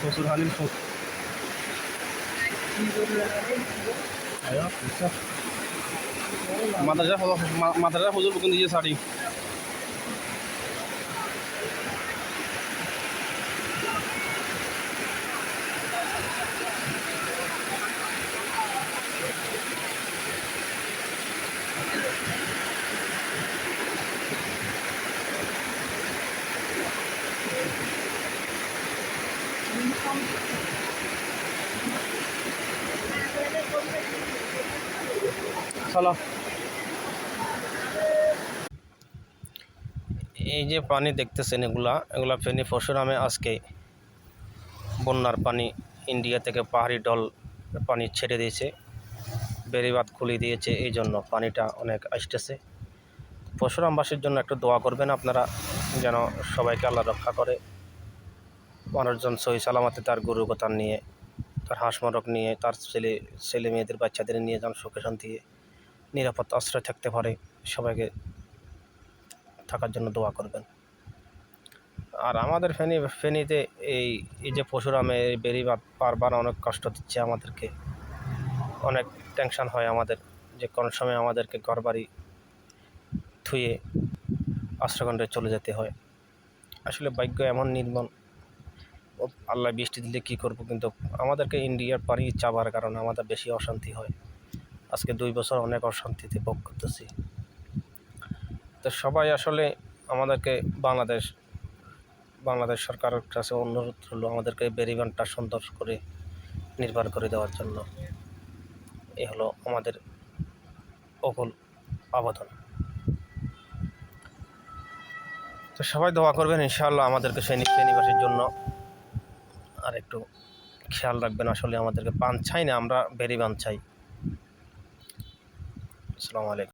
শ্বশুর হালির মাদ্রাসা হুজুর বুকুন দিয়ে শাড়ি চলো। এই যে পানি দেখতেছেন এগুলা ফেনী পরশুরামে আজকে বন্যার পানি ইন্ডিয়া থেকে পাহাড়ি ঢল পানি ছেড়ে দিয়েছে, বেড়িবাঁধ খুলে দিয়েছে, এই জন্য পানিটা অনেক আসতেছে। পরশুরামবাসীর জন্য একটু দোয়া করবেন আপনারা, যেন সবাইকে আল্লাহ রক্ষা করে, মানুষজন সহি সালামতে তার গরু গোতান নিয়ে, তার হাঁস মোরগ নিয়ে, তার ছেলে মেয়েদের বাচ্চাদের নিয়ে যেন সুখে শান্তি নিরাপদ আশ্রয় থাকতে পারে। সবাইকে থাকার জন্য দোয়া করবেন। আর আমাদের ফেনীতে এই যে পরশুরামে এই বেড়িবাঁধ পারবার অনেক কষ্ট দিচ্ছে আমাদেরকে, অনেক টেনশন হয় আমাদের, যে কোন সময় আমাদেরকে ঘরবাড়ি থুয়ে আশ্রয়কেন্দ্রে চলে যেতে হয়। আসলে ভাগ্য এমন নির্মম, আল্লাহ বৃষ্টি দিলে কী করব, কিন্তু আমাদেরকে ইন্ডিয়ার পানি চাবার কারণে আমাদের বেশি অশান্তি হয়। আজকে 2 বছর অনেক অশান্তিতে ভোগ করতেছি। তো সবাই আসলে আমাদেরকে বাংলাদেশ সরকারের কাছে অনুরোধ হলো আমাদেরকে বেড়িবাঁধটা সুন্দর করে নির্মাণ করে দেওয়ার জন্য। এ হলো আমাদের অকুল আবেদন। তো সবাই দোয়া করবেন ইনশাআল্লাহ আমাদেরকে ফেনীবাসীর জন্য, আর একটু খেয়াল রাখবেন। আসলে আমাদেরকে বাঁধ চাই না, আমরা বেড়িবাঁধ চাই। আসসালামু আলাইকুম।